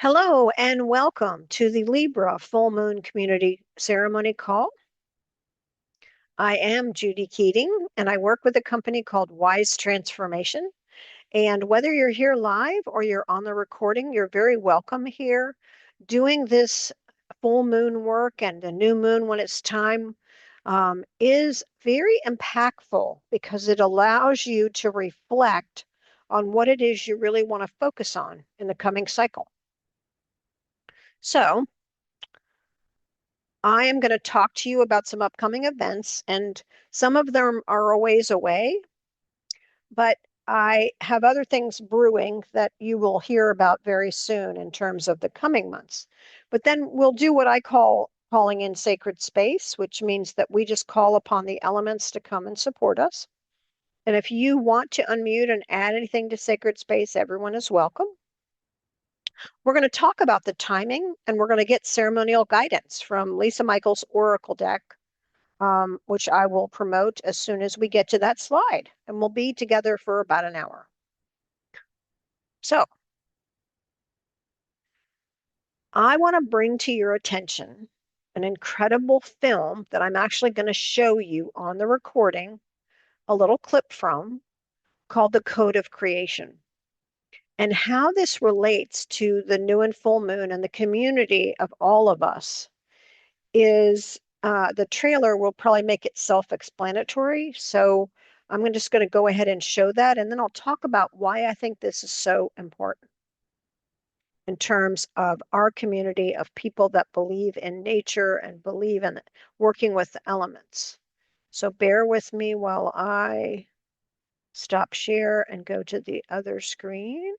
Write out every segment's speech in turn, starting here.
Hello and welcome to the Libra Full Moon Community Ceremony Call. I am Judy Keating and I work with a company called Wise Transformation. And whether you're here live or you're on the recording, you're very welcome here. Doing this full moon work and the new moon when it's time is very impactful because it allows you to reflect on what it is you really want to focus on in the coming cycle. So I am going to talk to you about some upcoming events, and some of them are a ways away, but I have other things brewing that you will hear about very soon in terms of the coming months. But then we'll do what I call calling in sacred space, which means that we just call upon the elements to come and support us. And if you want to unmute and add anything to sacred space, everyone is welcome. We're going to talk about the timing, and we're going to get ceremonial guidance from Lisa Michaels' Oracle deck, which I will promote as soon as we get to that slide. And we'll be together for about an hour. So I want to bring to your attention an incredible film that I'm actually going to show you on the recording, a little clip from, called The Code of Creation. And how this relates to the new and full moon and the community of all of us is the trailer will probably make it self-explanatory. So I'm just going to go ahead and show that, and then I'll talk about why I think this is so important in terms of our community of people that believe in nature and believe in working with the elements. So bear with me while I stop share and go to the other screen.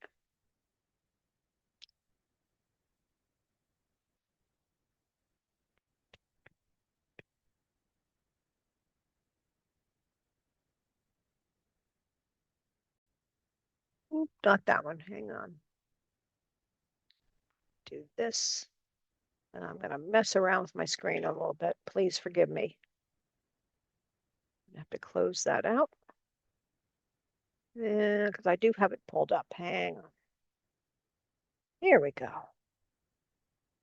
Oop, not that one. Hang on. Do this. And I'm going to mess around with my screen a little bit. Please forgive me. I have to close that out. Yeah, because I do have it pulled up. Hang on. Here we go.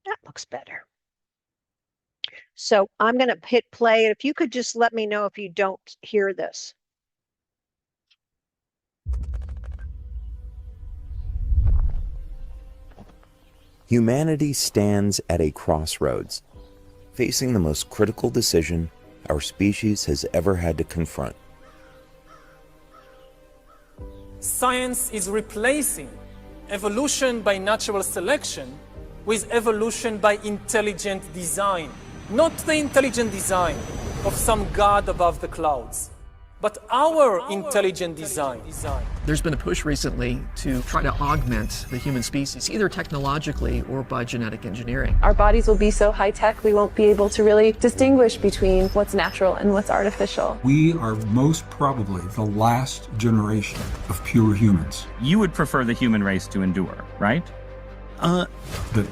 That looks better. So I'm going to hit play. If you could just let me know if you don't hear this. Humanity stands at a crossroads, facing the most critical decision our species has ever had to confront. Science is replacing evolution by natural selection with evolution by intelligent design. Not the intelligent design of some god above the clouds, but our intelligent design. There's been a push recently to try to augment the human species, either technologically or by genetic engineering. Our bodies will be so high-tech, we won't be able to really distinguish between what's natural and what's artificial. We are most probably the last generation of pure humans. You would prefer the human race to endure, right? That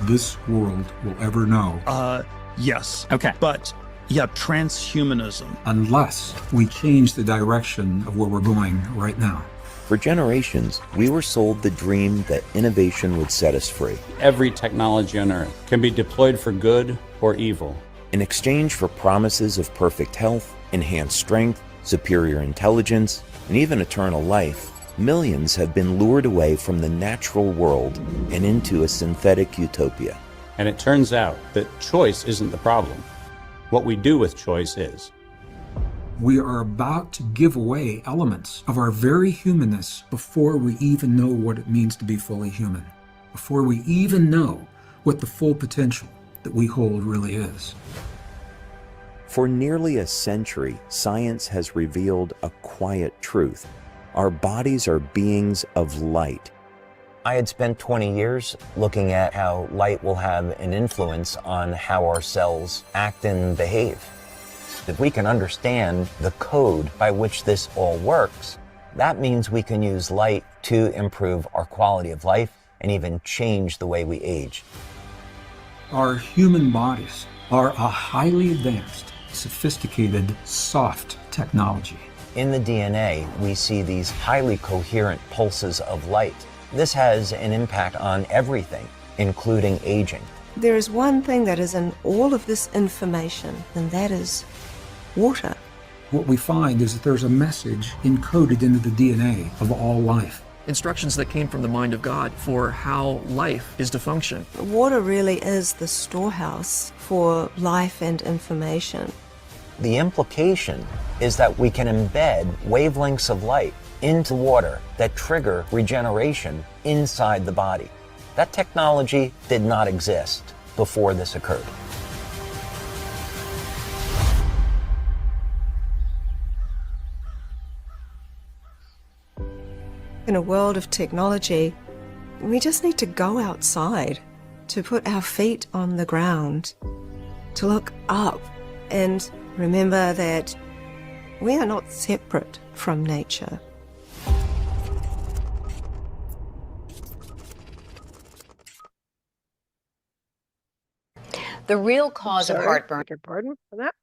this world will ever know. Yes. Okay. But, yeah, transhumanism. Unless we change the direction of where we're going right now. For generations, we were sold the dream that innovation would set us free. Every technology on Earth can be deployed for good or evil. In exchange for promises of perfect health, enhanced strength, superior intelligence, and even eternal life, millions have been lured away from the natural world and into a synthetic utopia. And it turns out that choice isn't the problem. What we do with choice is. We are about to give away elements of our very humanness before we even know what it means to be fully human, before we even know what the full potential that we hold really is. For nearly a century, science has revealed a quiet truth. Our bodies are beings of light. I had spent 20 years looking at how light will have an influence on how our cells act and behave. If we can understand the code by which this all works, that means we can use light to improve our quality of life and even change the way we age. Our human bodies are a highly advanced, sophisticated, soft technology. In the DNA, we see these highly coherent pulses of light. This has an impact on everything, including aging. There is one thing that is in all of this information, and that is water. What we find is that there's a message encoded into the DNA of all life. Instructions that came from the mind of God for how life is to function. Water really is the storehouse for life and information. The implication is that we can embed wavelengths of light into water that trigger regeneration inside the body. That technology did not exist before this occurred. In a world of technology, we just need to go outside, to put our feet on the ground, to look up and remember that we are not separate from nature. The real cause of heartburn. Beg your pardon for that.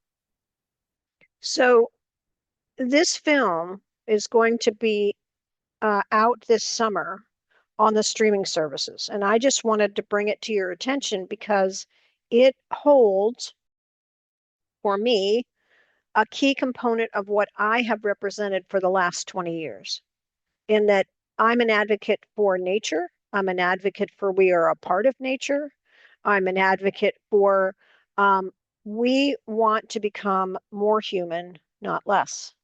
So this film is going to be out this summer on the streaming services. And I just wanted to bring it to your attention because it holds, for me, a key component of what I have represented for the last 20 years, in that I'm an advocate for nature. I'm an advocate for we are a part of nature. I'm an advocate for we want to become more human, not less.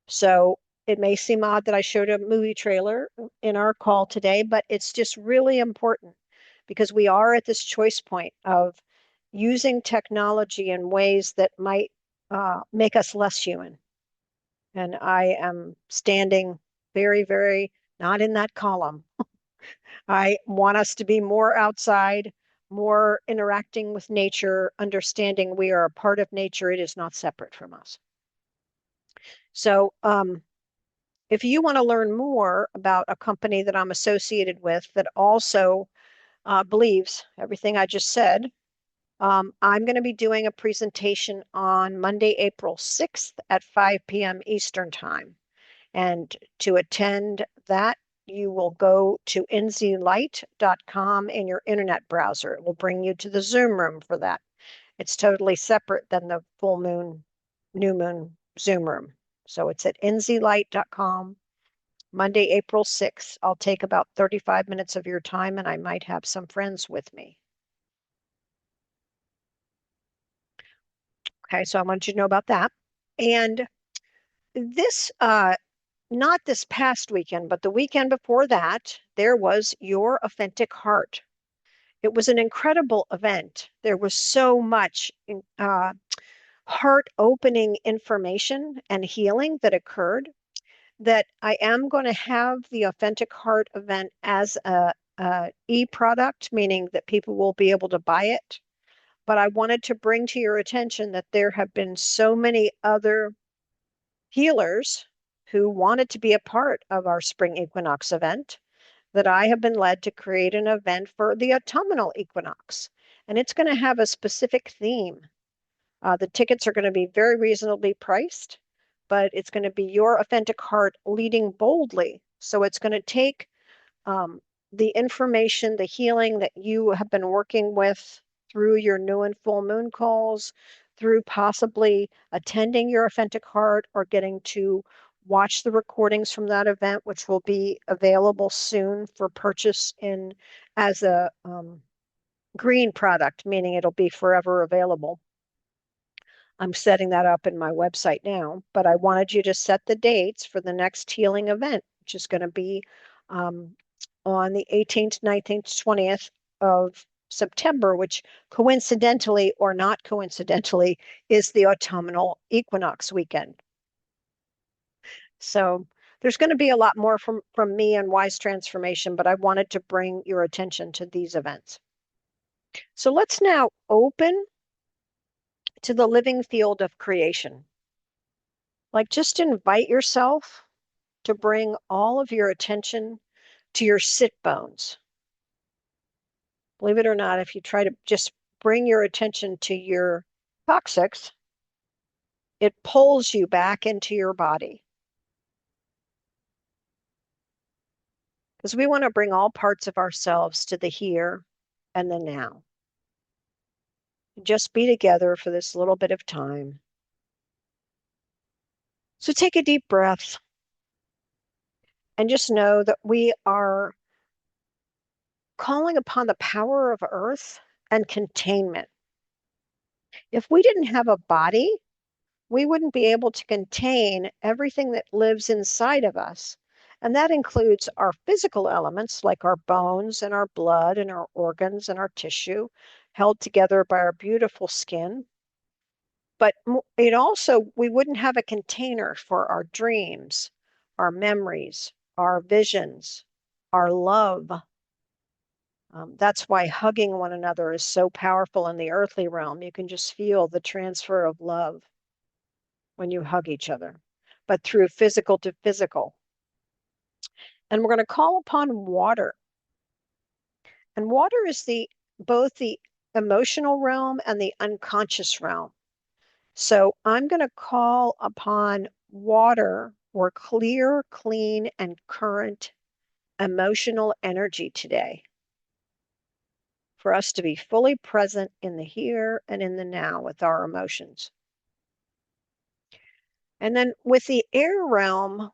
So it may seem odd that I showed a movie trailer in our call today, but it's just really important because we are at this choice point of using technology in ways that might make us less human. And I am standing very, very not in that column. I want us to be more outside, more interacting with nature, understanding we are a part of nature. It is not separate from us. So if you want to learn more about a company that I'm associated with that also believes everything I just said, I'm going to be doing a presentation on Monday, April 6th at 5 p.m. Eastern Time. And to attend that, you will go to nzlight.com in your internet browser. It will bring you to the Zoom room for that. It's totally separate than the full moon, new moon Zoom room. So it's at nzlight.com, Monday, April 6th. I'll take about 35 minutes of your time, and I might have some friends with me. Okay, so I wanted you to know about that. And this, not this past weekend, but the weekend before that, there was Your Authentic Heart. It was an incredible event. There was so much heart-opening information and healing that occurred that I am going to have the Authentic Heart event as a e-product, meaning that people will be able to buy it. But I wanted to bring to your attention that there have been so many other healers who wanted to be a part of our spring equinox event that I have been led to create an event for the autumnal equinox. And it's going to have a specific theme. The tickets are going to be very reasonably priced, but it's going to be Your Authentic Heart leading boldly. So it's going to take the information, the healing that you have been working with through your new and full moon calls, through possibly attending Your Authentic Heart or getting to watch the recordings from that event, which will be available soon for purchase in as a green product, meaning it'll be forever available. I'm setting that up in my website now, but I wanted you to set the dates for the next healing event, which is going to be on the 18th, 19th, 20th of September, which coincidentally or not coincidentally is the autumnal equinox weekend. So there's going to be a lot more from me and Wise Transformation, but I wanted to bring your attention to these events. So let's now open to the living field of creation. Like, just invite yourself to bring all of your attention to your sit bones. Believe it or not, if you try to just bring your attention to your coccyx, it pulls you back into your body. because we want to bring all parts of ourselves to the here and the now. Just be together for this little bit of time. So take a deep breath and just know that we are calling upon the power of earth and containment. If we didn't have a body, we wouldn't be able to contain everything that lives inside of us. And that includes our physical elements like our bones and our blood and our organs and our tissue, held together by our beautiful skin. But it also, we wouldn't have a container for our dreams, our memories, our visions, our love. That's why hugging one another is so powerful in the earthly realm. You can just feel the transfer of love when you hug each other, but through physical to physical. And we're going to call upon water. And water is both the emotional realm and the unconscious realm. So I'm going to call upon water or clear, clean, and current emotional energy today for us to be fully present in the here and in the now with our emotions. And then with the air realm,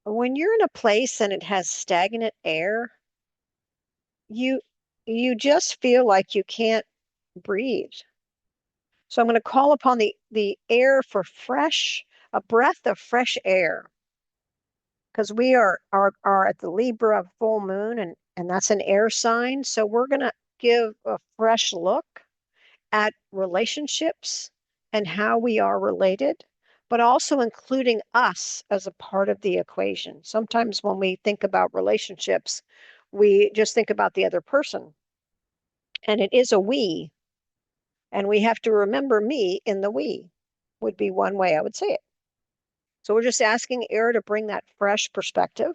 when you're in a place and it has stagnant air, you just feel like you can't breathe. So I'm going to call upon the air for a breath of fresh air, because we are at the Libra full moon, and that's an air sign. So we're going to give a fresh look at relationships and how we are related, but also including us as a part of the equation. Sometimes when we think about relationships, we just think about the other person, and it is a we, and we have to remember me in the we, would be one way I would say it. So we're just asking air to bring that fresh perspective.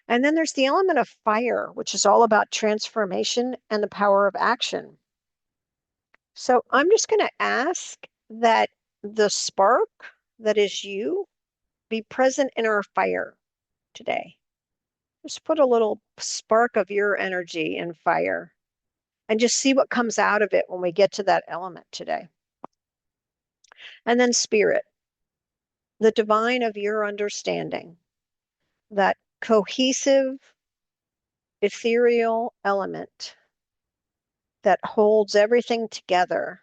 And then there's the element of fire, which is all about transformation and the power of action. So I'm just going to ask that the spark that is you be present in our fire today. Just put a little spark of your energy in fire and just see what comes out of it when we get to that element today. And then spirit, the divine of your understanding, that cohesive, ethereal element that holds everything together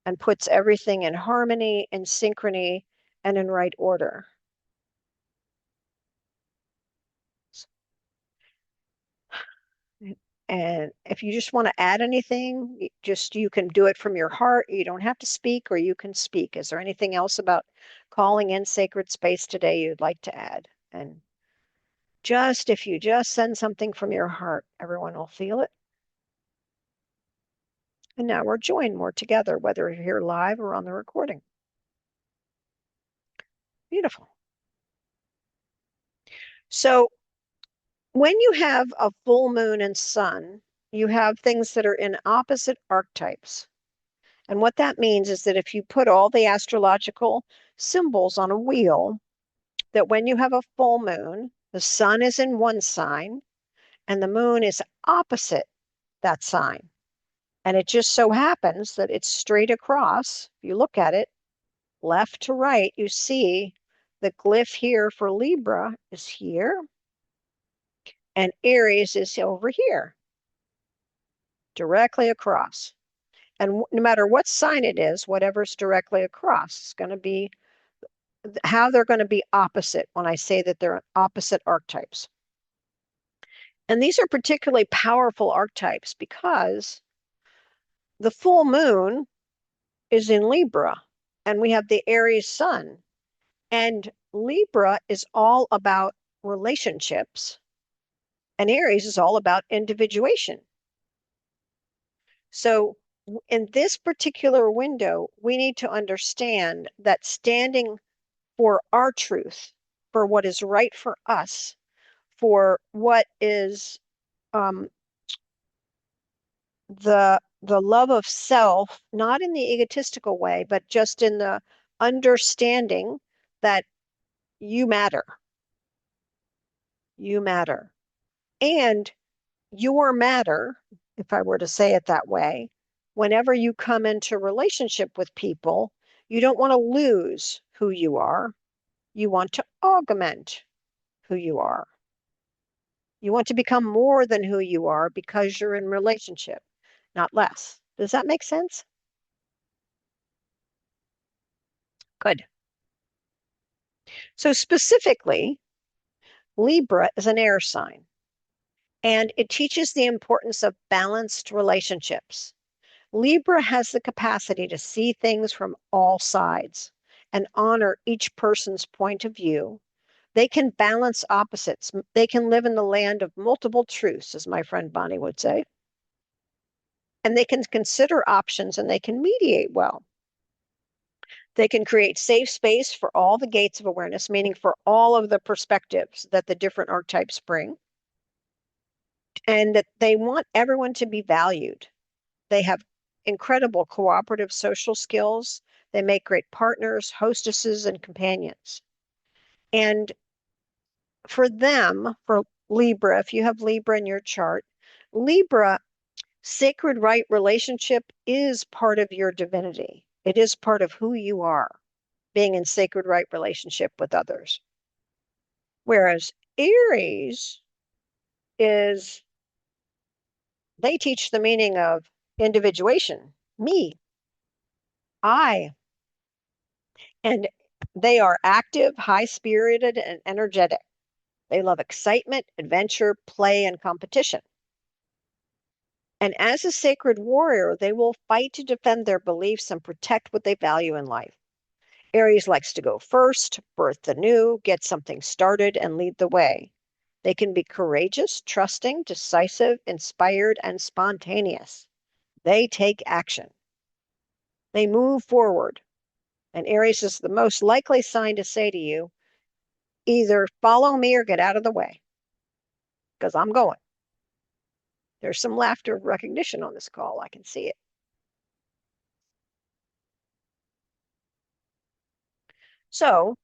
and puts everything in harmony, in synchrony, and in right order. And if you just want to add anything, you can do it from your heart. You don't have to speak, or you can speak. Is there anything else about calling in sacred space today you'd like to add? And if you just send something from your heart, everyone will feel it. And now we're joined more together, whether you're here live or on the recording. Beautiful. So when you have a full moon and sun, you have things that are in opposite archetypes. And what that means is that if you put all the astrological symbols on a wheel, that when you have a full moon, the sun is in one sign and the moon is opposite that sign. And it just so happens that it's straight across. If you look at it, left to right, you see the glyph here for Libra is here, and Aries is over here, directly across. And no matter what sign it is, whatever's directly across is going to be how they're going to be opposite when I say that they're opposite archetypes. And these are particularly powerful archetypes because the full moon is in Libra, and we have the Aries sun. And Libra is all about relationships, and Aries is all about individuation. So in this particular window, we need to understand that standing for our truth, for what is right for us, for what is the love of self, not in the egotistical way, but just in the understanding that you matter. You matter. And your matter, if I were to say it that way, whenever you come into relationship with people, you don't want to lose who you are. You want to augment who you are. You want to become more than who you are because you're in relationship, not less. Does that make sense? Good. So specifically, Libra is an air sign, and it teaches the importance of balanced relationships. Libra has the capacity to see things from all sides and honor each person's point of view. They can balance opposites. They can live in the land of multiple truths, as my friend Bonnie would say. And they can consider options and they can mediate well. They can create safe space for all the gates of awareness, meaning for all of the perspectives that the different archetypes bring. And that they want everyone to be valued. They have incredible cooperative social skills. They make great partners, hostesses, and companions. And for them, for Libra, if you have Libra in your chart, Libra, sacred right relationship is part of your divinity. It is part of who you are, being in sacred right relationship with others. Whereas Aries is, they teach the meaning of individuation, me, I, and they are active, high-spirited, and energetic. They love excitement, adventure, play, and competition. And as a sacred warrior, they will fight to defend their beliefs and protect what they value in life. Aries likes to go first, birth the new, get something started, and lead the way. They can be courageous, trusting, decisive, inspired, and spontaneous. They take action. They move forward. And Aries is the most likely sign to say to you, either follow me or get out of the way, because I'm going. There's some laughter recognition on this call. I can see it. So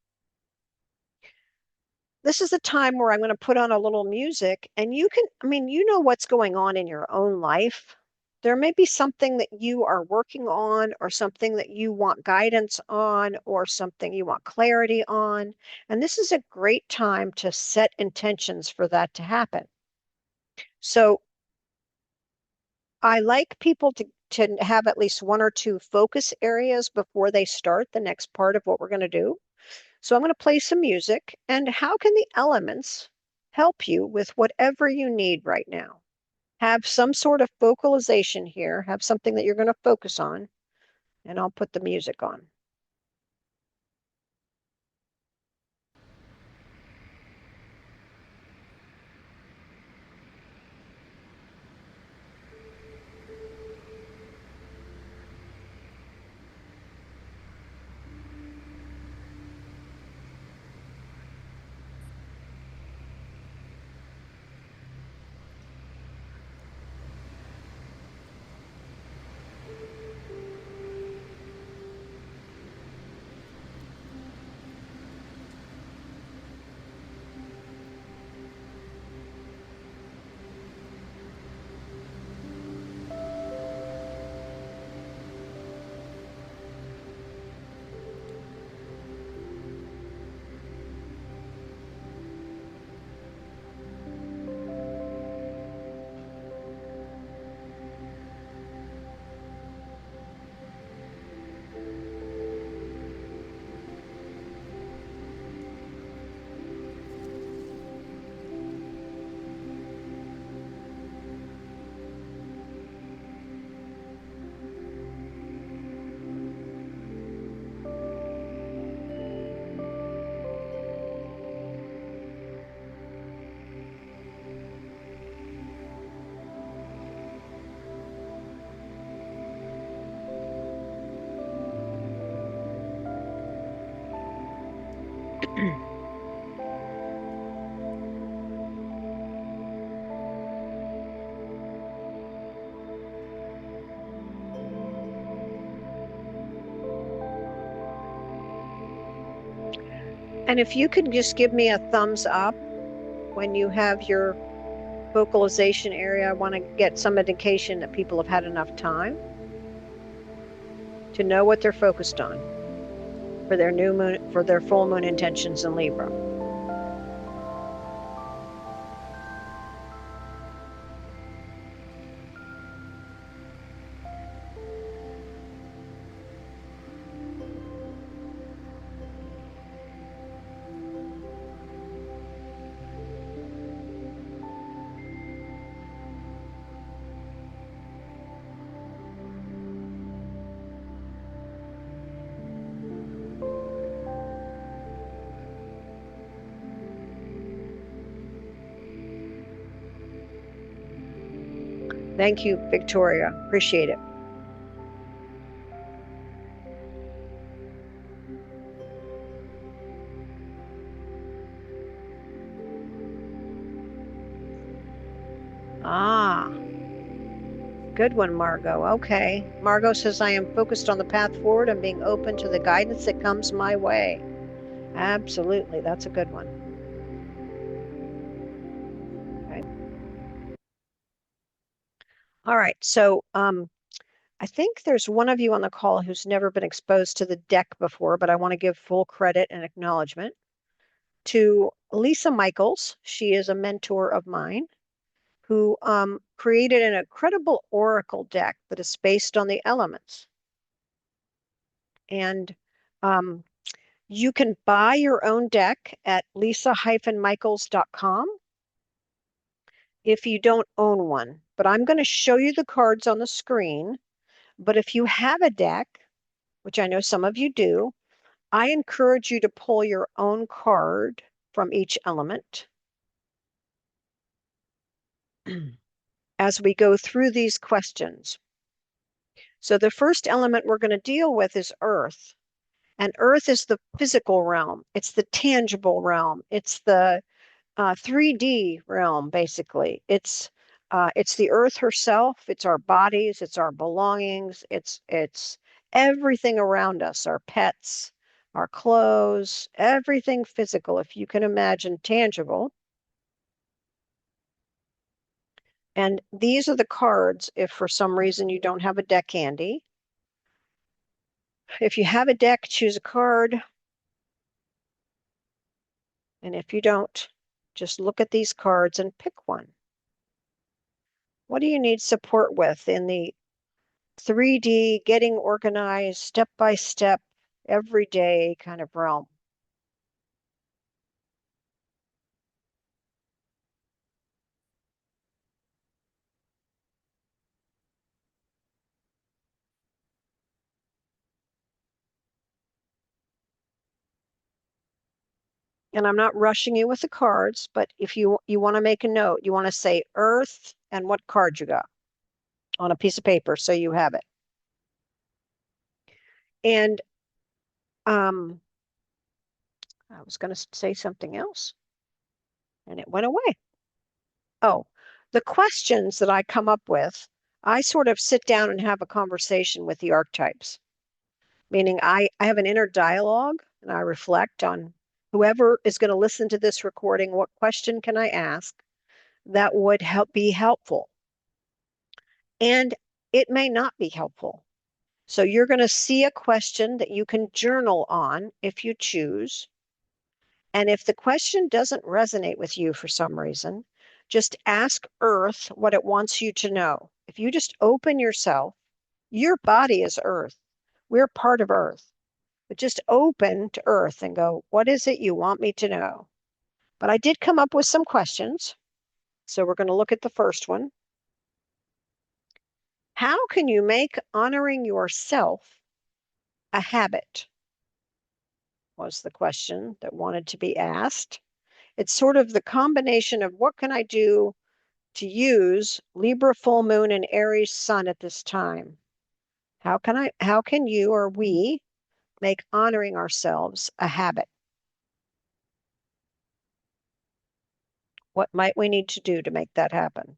this is the time where I'm going to put on a little music and you can, I mean, you know what's going on in your own life. There may be something that you are working on or something that you want guidance on or something you want clarity on. And this is a great time to set intentions for that to happen. So I like people to have at least one or two focus areas before they start the next part of what we're going to do. So I'm going to play some music. And how can the elements help you with whatever you need right now? Have some sort of focalization here, have something that you're going to focus on, and I'll put the music on. And if you could just give me a thumbs up when you have your vocalization area, I want to get some indication that people have had enough time to know what they're focused on for their new moon, for their full moon intentions in Libra. Thank you, Victoria. Appreciate it. Ah, good one, Margot. Okay. Margot says, I am focused on the path forward and being open to the guidance that comes my way. Absolutely. That's a good one. Okay. All right. So, I think there's one of you on the call who's never been exposed to the deck before, but I want to give full credit and acknowledgement to Lisa Michaels. She is a mentor of mine who created an incredible oracle deck that is based on the elements. And you can buy your own deck at lisa-michaels.com if you don't own one. But I'm going to show you the cards on the screen. But if you have a deck, which I know some of you do, I encourage you to pull your own card from each element as we go through these questions. So the first element we're going to deal with is Earth. And Earth is the physical realm. It's the tangible realm. It's the 3D realm, basically. It's the Earth herself. It's our bodies. It's our belongings. It's everything around us, our pets, our clothes, everything physical, if you can imagine tangible. And these are the cards if for some reason you don't have a deck handy. If you have a deck, choose a card. And if you don't, just look at these cards and pick one. What do you need support with in the 3D, getting organized, step by step, everyday kind of realm? And I'm not rushing you with the cards, but if you want to make a note, you want to say Earth and what card you got on a piece of paper so you have it. And I was going to say something else and it went away. Oh, the questions that I come up with, I sort of sit down and have a conversation with the archetypes, meaning I have an inner dialogue and I reflect on whoever is going to listen to this recording, what question can I ask that would be helpful? And it may not be helpful. So you're going to see a question that you can journal on if you choose. And if the question doesn't resonate with you for some reason, just ask Earth what it wants you to know. If you just open yourself, your body is Earth. We're part of Earth. But just open to Earth and go, what is it you want me to know? But I did come up with some questions. So we're going to look at the first one. How can you make honoring yourself a habit? Was the question that wanted to be asked. It's sort of the combination of what can I do to use Libra full moon and Aries sun at this time? How can you or we make honoring ourselves a habit? What might we need to do to make that happen?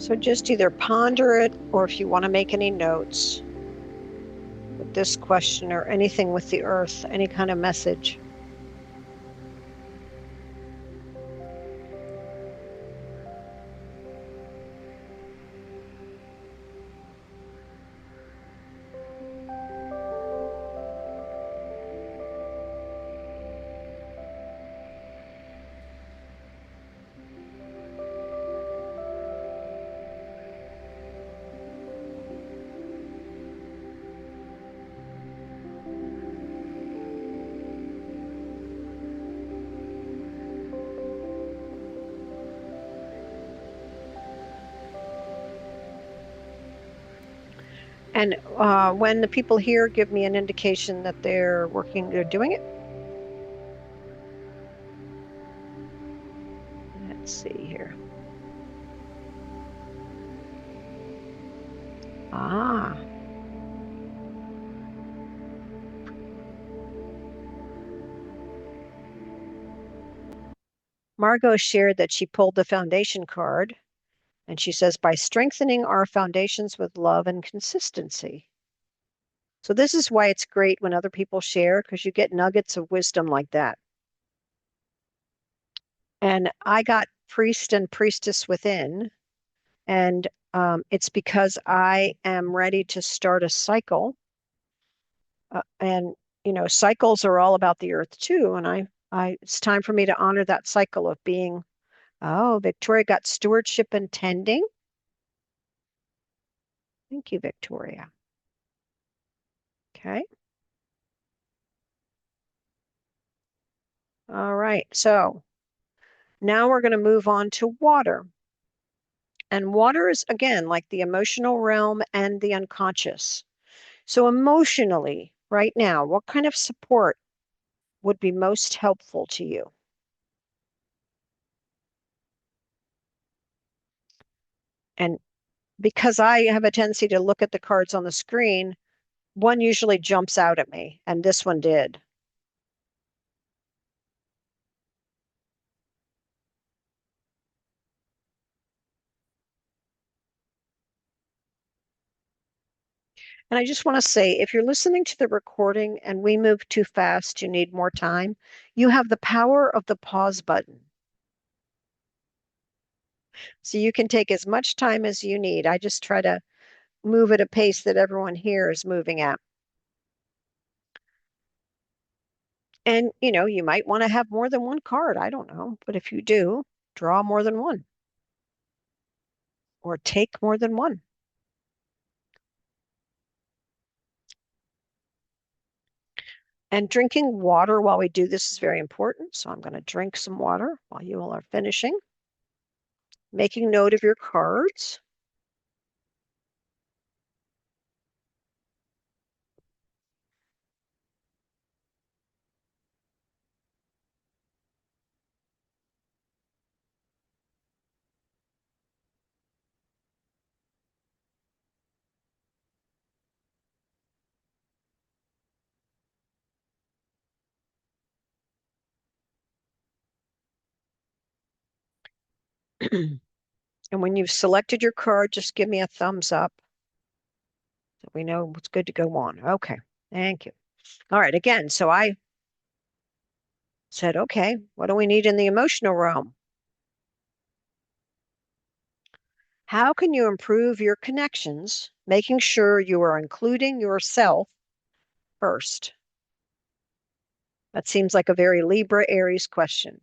So just either ponder it, or if you want to make any notes with this question or anything with the earth, any kind of message. And when the people here give me an indication that they're doing it. Let's see here. Ah. Margot shared that she pulled the foundation card, and she says, by strengthening our foundations with love and consistency. So this is why it's great when other people share, because you get nuggets of wisdom like that. And I got priest and priestess within, and it's because I am ready to start a cycle. And cycles are all about the earth too. And it's time for me to honor that cycle of being. Oh, Victoria got stewardship and tending. Thank you, Victoria. Okay. All right. So now we're going to move on to water. And water is, again, like the emotional realm and the unconscious. So emotionally, right now, what kind of support would be most helpful to you? And because I have a tendency to look at the cards on the screen, one usually jumps out at me, and this one did. And I just want to say, if you're listening to the recording and we move too fast, you need more time, you have the power of the pause button. So you can take as much time as you need. I just try to move at a pace that everyone here is moving at. And, you might want to have more than one card. I don't know. But if you do, draw more than one or take more than one. And drinking water while we do this is very important. So I'm going to drink some water while you all are finishing. Making note of your cards. And when you've selected your card, just give me a thumbs up so we know what's good to go on. Okay, thank you. All right, again, so I said, okay, what do we need in the emotional realm? How can you improve your connections, making sure you are including yourself first? That seems like a very Libra Aries question.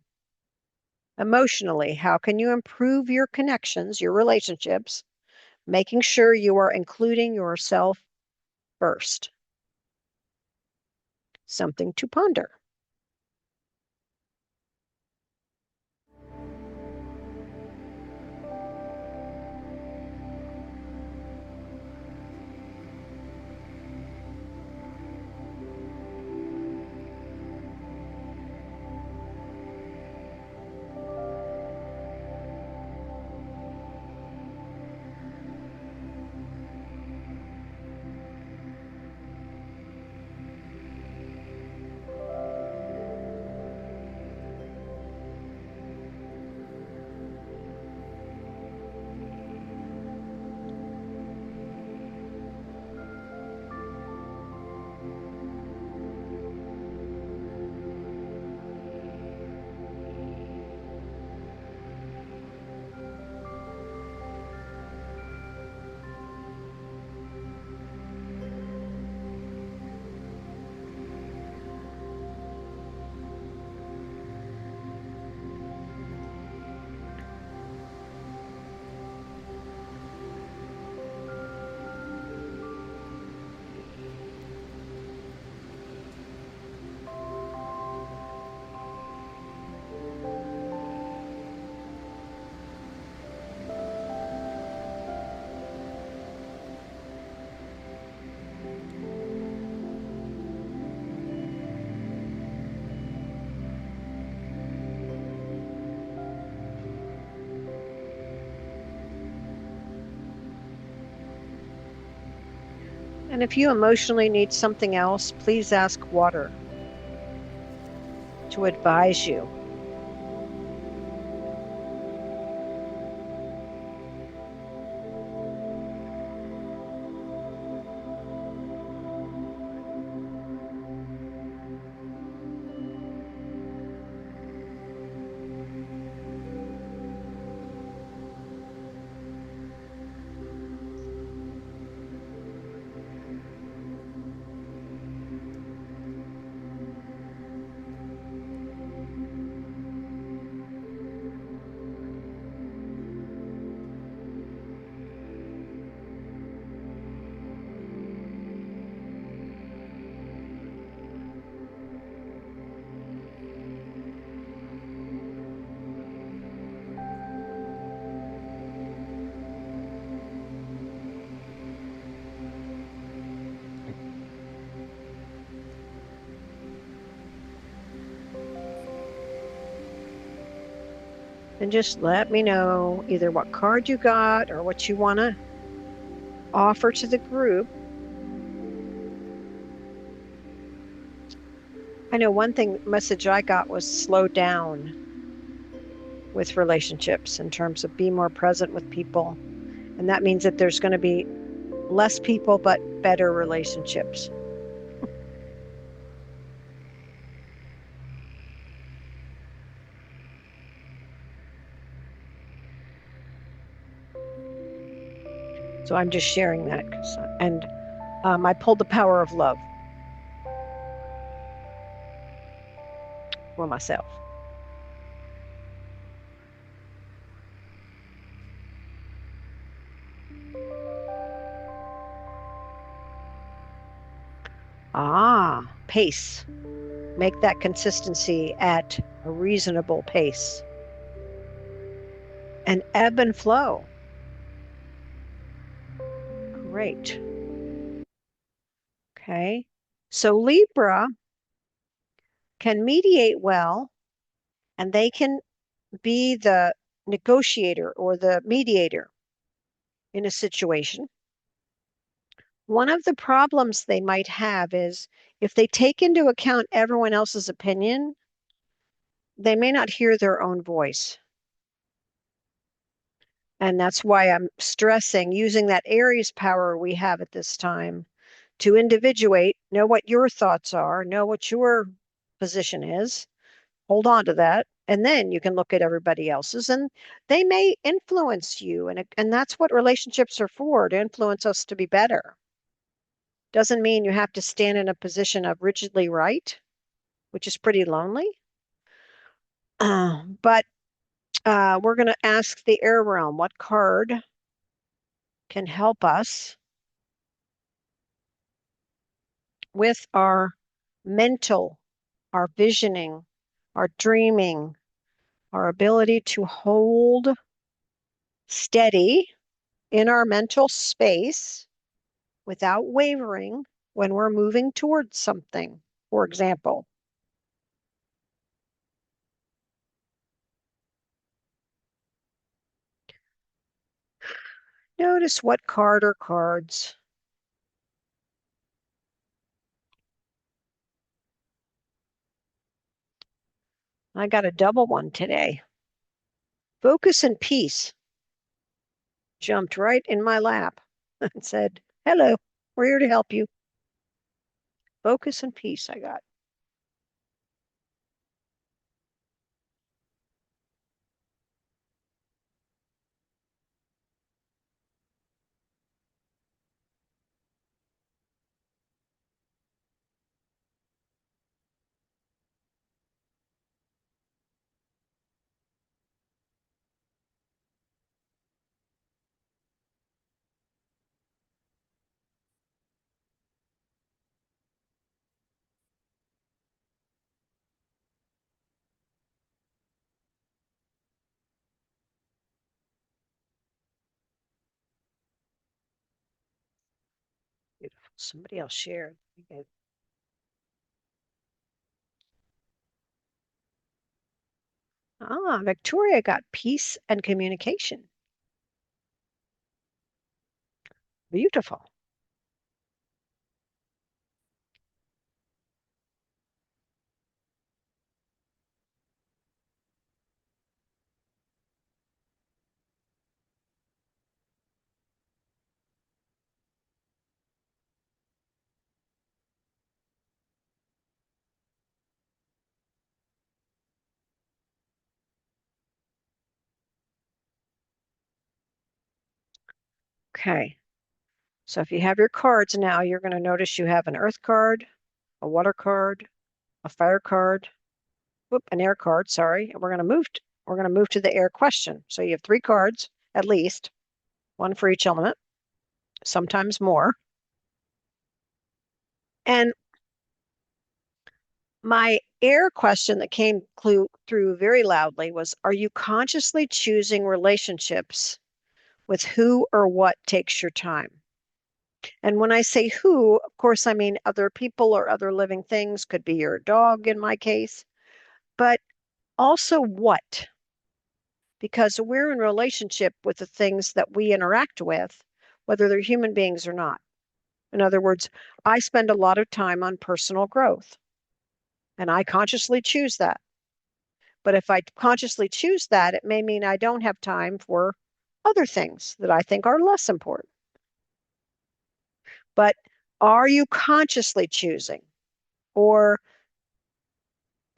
Emotionally, how can you improve your connections, your relationships, making sure you are including yourself first? Something to ponder. And if you emotionally need something else, please ask water to advise you. And just let me know either what card you got or what you want to offer to the group. I know one message I got was slow down with relationships in terms of be more present with people. And that means that there's going to be less people, but better relationships. So I'm just sharing that. And I pulled the power of love for myself. Pace. Make that consistency at a reasonable pace. And ebb and flow. Great. Okay. So Libra can mediate well, and they can be the negotiator or the mediator in a situation. One of the problems they might have is if they take into account everyone else's opinion, they may not hear their own voice. And that's why I'm stressing using that Aries power we have at this time to individuate, know what your thoughts are, know what your position is, hold on to that, and then you can look at everybody else's, and they may influence you. And that's what relationships are for, to influence us to be better. Doesn't mean you have to stand in a position of rigidly right, which is pretty lonely. But we're going to ask the air realm what card can help us with our mental, our visioning, our dreaming, our ability to hold steady in our mental space without wavering when we're moving towards something, for example. Notice what card or cards. I got a double one today. Focus and peace jumped right in my lap and said, hello, we're here to help you. Focus and peace I got. Beautiful. Somebody else shared. Okay. Victoria got peace and communication. Beautiful. Okay. So if you have your cards now, you're going to notice you have an earth card, a water card, a fire card, an air card, sorry. And we're going to move to the air question. So you have 3 cards at least, one for each element, sometimes more. And my air question that came through very loudly was, are you consciously choosing relationships with who or what takes your time? And when I say who, of course, I mean other people or other living things, could be your dog in my case, but also what? Because we're in relationship with the things that we interact with, whether they're human beings or not. In other words, I spend a lot of time on personal growth, and I consciously choose that. But if I consciously choose that, it may mean I don't have time for other things that I think are less important. But are you consciously choosing? Or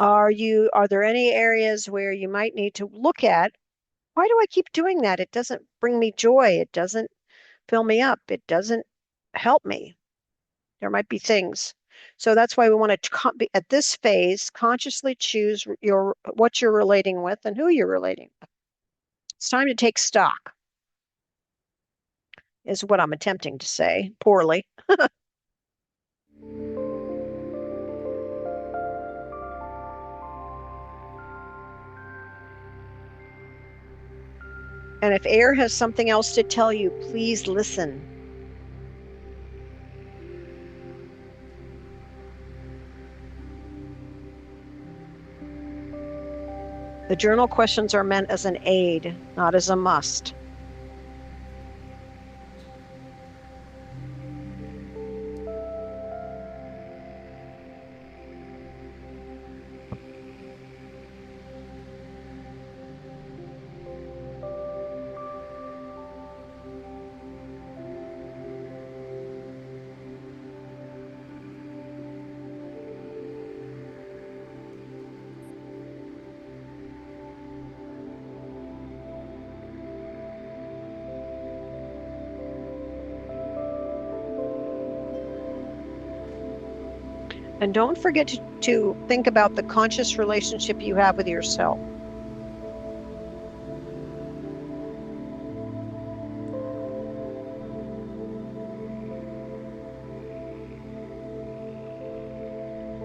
are there any areas where you might need to look at, why do I keep doing that? It doesn't bring me joy. It doesn't fill me up. It doesn't help me. There might be things. So that's why we want to, at this phase, consciously choose what you're relating with and who you're relating with. It's time to take stock, is what I'm attempting to say, poorly. And if air has something else to tell you, please listen. The journal questions are meant as an aid, not as a must. And don't forget to think about the conscious relationship you have with yourself.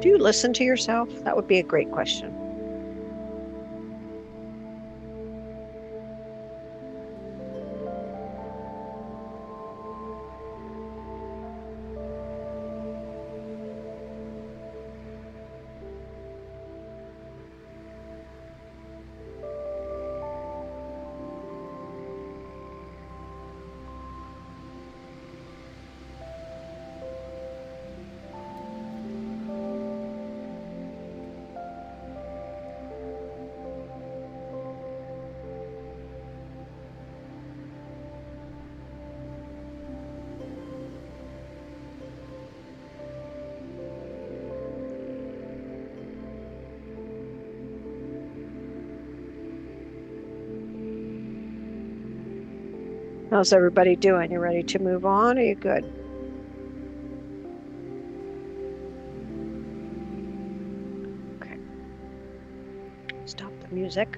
Do you listen to yourself? That would be a great question. How's everybody doing? You ready to move on? Are you good? Okay. Stop the music.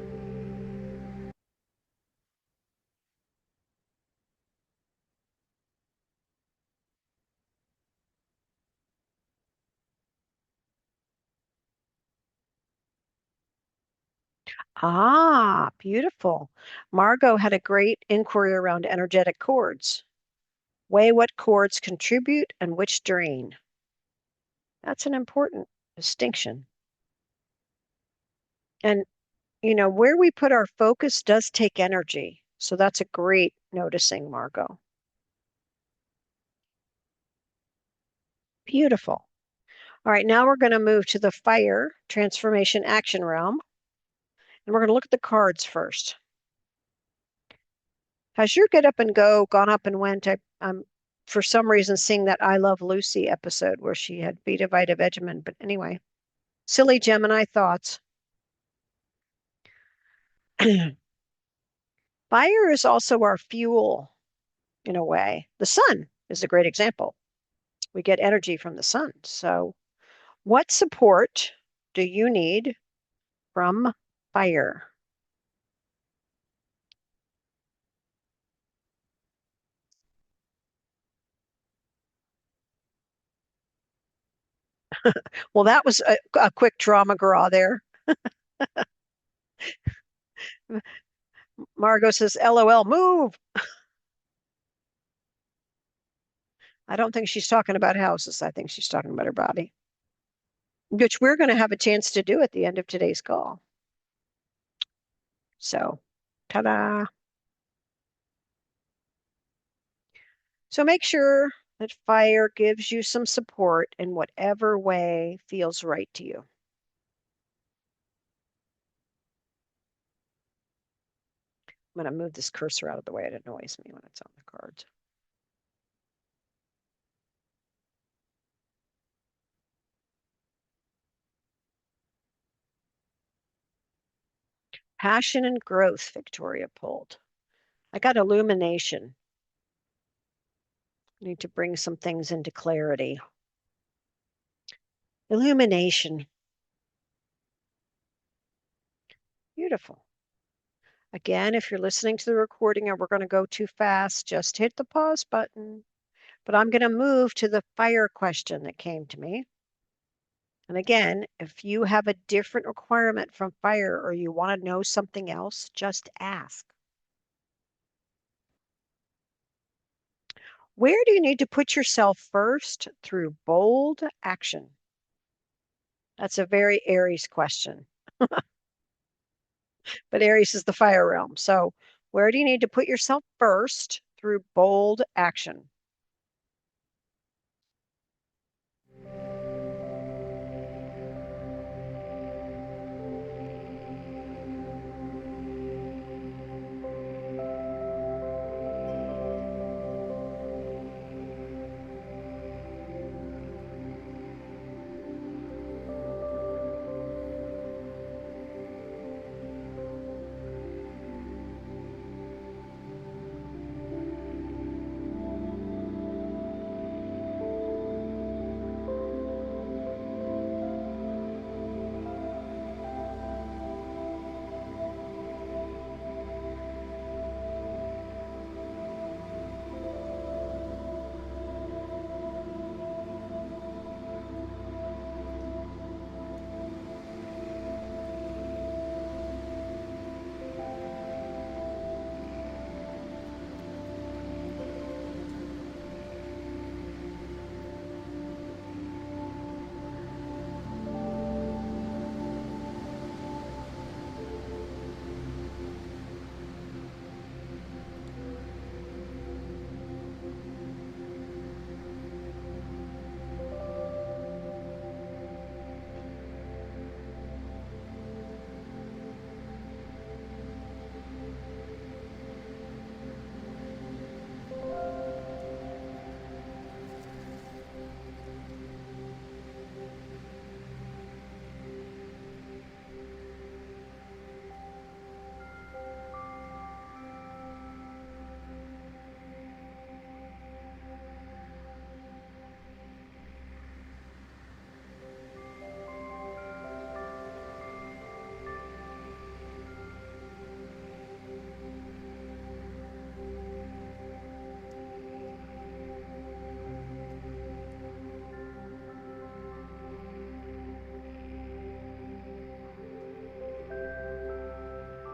Ah, beautiful. Margot had a great inquiry around energetic cords. Weigh what cords contribute and which drain. That's an important distinction. And, where we put our focus does take energy. So that's a great noticing, Margot. Beautiful. All right, now we're going to move to the fire transformation action realm. And we're going to look at the cards first. Has your Get Up and Go gone up and went? I'm for some reason seeing that I Love Lucy episode where she had Vita Vita Vegemin. But anyway, silly Gemini thoughts. Fire is also our fuel. in a way. The sun is a great example. We get energy from the sun. So, what support do you need from fire? Well, that was a quick draw McGraw there. Margot says, LOL, move. I don't think she's talking about houses. I think she's talking about her body, which we're going to have a chance to do at the end of today's call. So, ta-da. So make sure that fire gives you some support in whatever way feels right to you. I'm going to move this cursor out of the way. It annoys me when it's on the cards. Passion and growth, Victoria pulled. I got illumination. I need to bring some things into clarity. Illumination. Beautiful. Again, if you're listening to the recording and we're going to go too fast, just hit the pause button. But I'm going to move to the fire question that came to me. And again, if you have a different requirement from fire or you want to know something else, just ask. Where do you need to put yourself first through bold action? That's a very Aries question. But Aries is the fire realm. So where do you need to put yourself first through bold action?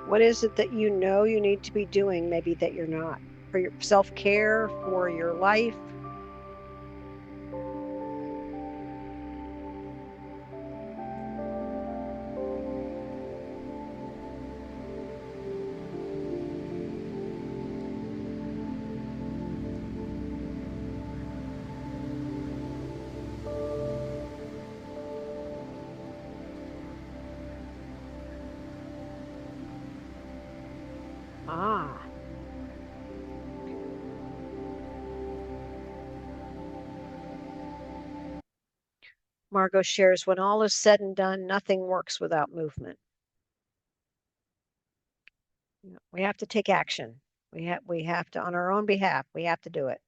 What is it that you know you need to be doing, maybe that you're not? For your self-care, for your life? Ah. Margot shares, when all is said and done, nothing works without movement. We have to take action. We have to, on our own behalf, we have to do it.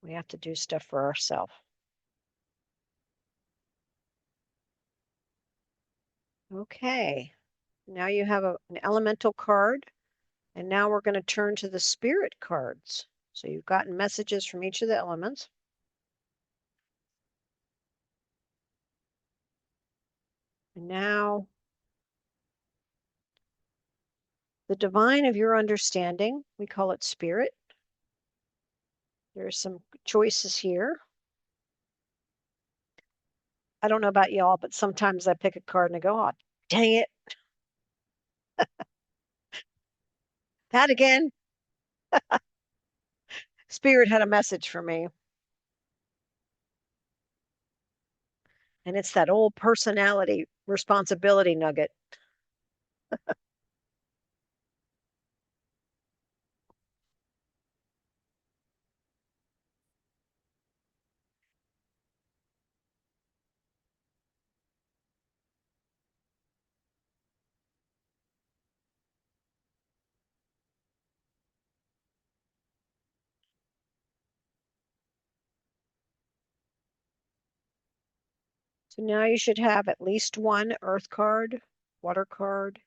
We have to do stuff for ourselves. Okay. Now you have an elemental card, and now we're going to turn to the spirit cards. So you've gotten messages from each of the elements. And now the divine of your understanding, we call it spirit. There's some choices here. I don't know about y'all, but sometimes I pick a card and I go, oh, dang it. That again. Spirit had a message for me. And it's that old personality responsibility nugget. So now you should have at least one earth card, water card,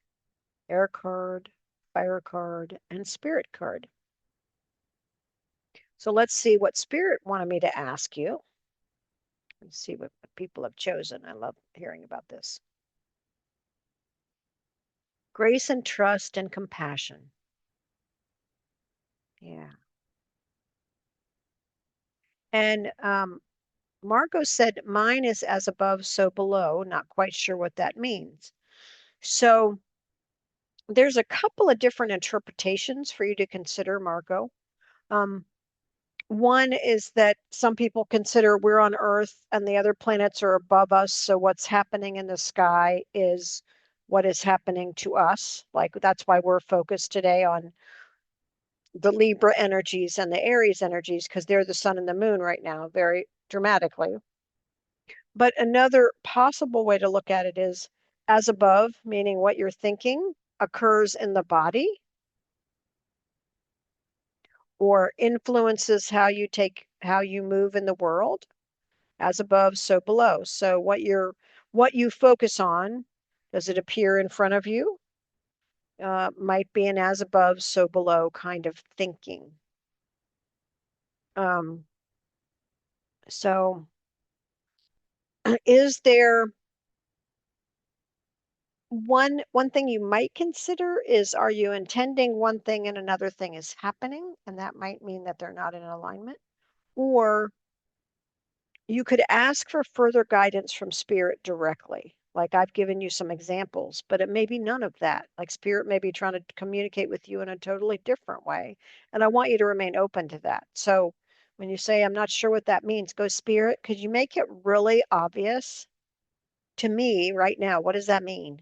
air card, fire card, and spirit card. So let's see what spirit wanted me to ask you. Let's see what people have chosen. I love hearing about this. Grace and trust and compassion. Yeah. And Margot said, mine is as above, so below. Not quite sure what that means. So there's a couple of different interpretations for you to consider, Margot. One is that some people consider we're on Earth and the other planets are above us. So what's happening in the sky is what is happening to us. Like that's why we're focused today on the Libra energies and the Aries energies, because they're the sun and the moon right now, very dramatically. But another possible way to look at it is as above, meaning what you're thinking occurs in the body or influences how you move in the world. As above, so below. So what you focus on, does it appear in front of you? Might be an as above, so below kind of thinking. So is there one thing you might consider is, are you intending one thing and another thing is happening? And that might mean that they're not in alignment. Or you could ask for further guidance from spirit directly. Like I've given you some examples, but it may be none of that. Like spirit may be trying to communicate with you in a totally different way. And I want you to remain open to that. So when you say, I'm not sure what that means, go spirit, could you make it really obvious to me right now? What does that mean?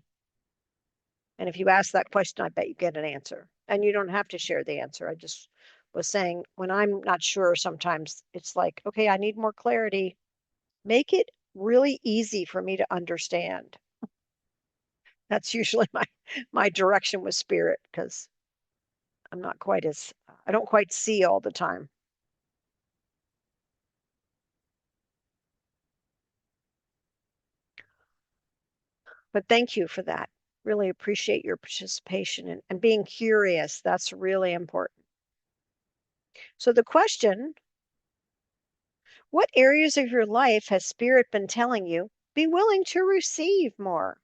And if you ask that question, I bet you get an answer. And you don't have to share the answer. I just was saying when I'm not sure, sometimes it's like, okay, I need more clarity. Make it really easy for me to understand. That's usually my direction with spirit, because I don't quite see all the time. But thank you for that. Really appreciate your participation and being curious. That's really important. So the question, what areas of your life has spirit been telling you, be willing to receive more?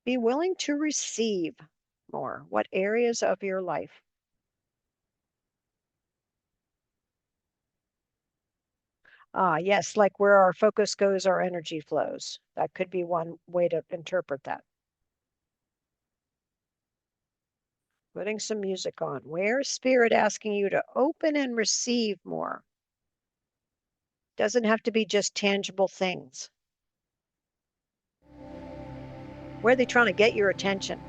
Be willing to receive more. What areas of your life? Ah, yes, like where our focus goes, our energy flows. That could be one way to interpret that. Putting some music on. Where's spirit asking you to open and receive more? Doesn't have to be just tangible things. Where are they trying to get your attention?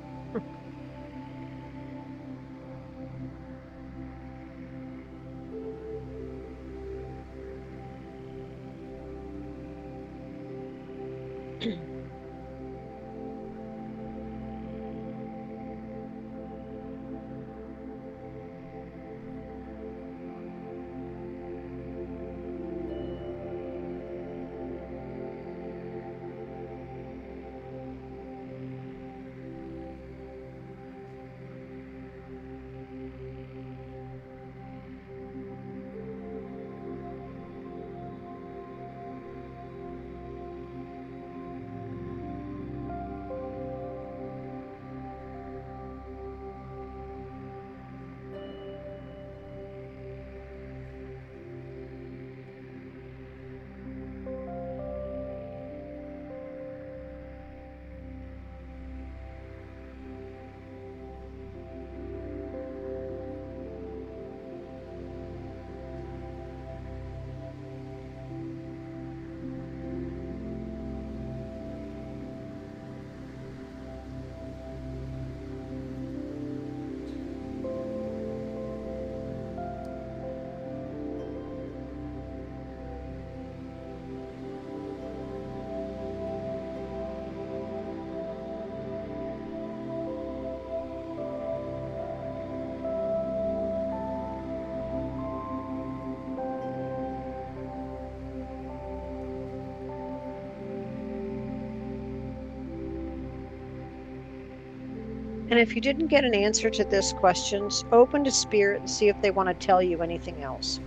And if you didn't get an answer to this question, open to spirit and see if they want to tell you anything else.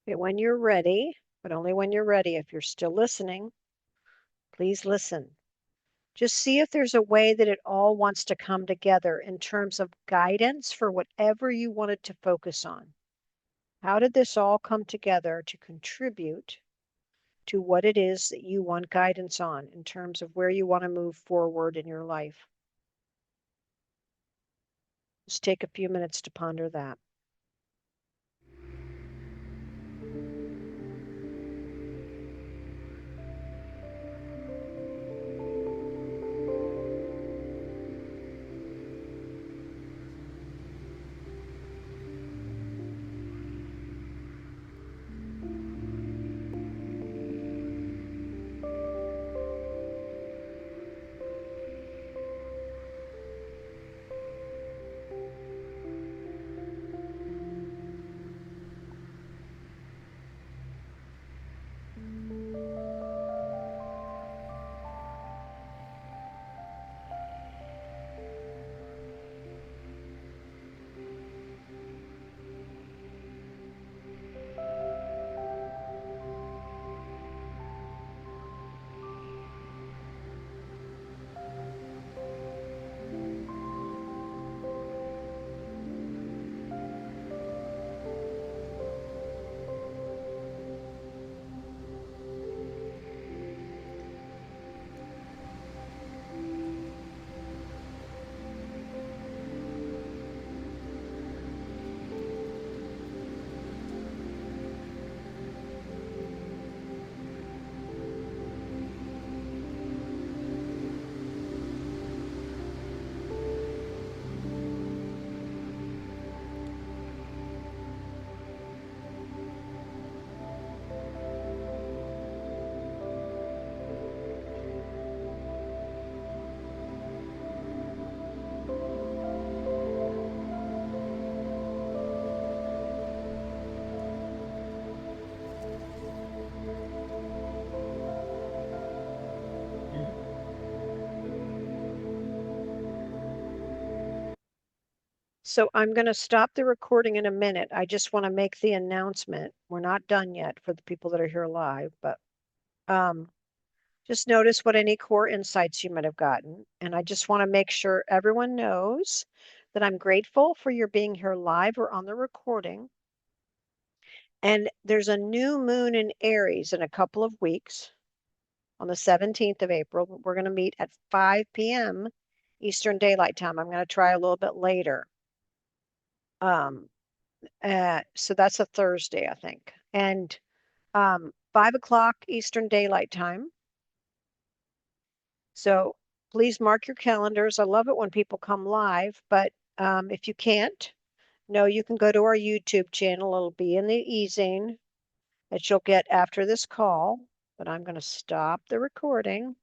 Okay, when you're ready, but only when you're ready. If you're still listening, please listen. Just see if there's a way that it all wants to come together in terms of guidance for whatever you wanted to focus on. How did this all come together to contribute to what it is that you want guidance on in terms of where you want to move forward in your life? Just take a few minutes to ponder that. So I'm going to stop the recording in a minute. I just want to make the announcement. We're not done yet for the people that are here live, but just notice what any core insights you might have gotten. And I just want to make sure everyone knows that I'm grateful for your being here live or on the recording. And there's a new moon in Aries in a couple of weeks on the 17th of April. We're going to meet at 5 p.m. Eastern Daylight Time. I'm going to try a little bit later. So that's a Thursday, I think. And 5 o'clock Eastern Daylight Time. So please mark your calendars. I love it when people come live, but if you can't, no, you can go to our YouTube channel. It'll be in the e-zine that you'll get after this call, but I'm going to stop the recording.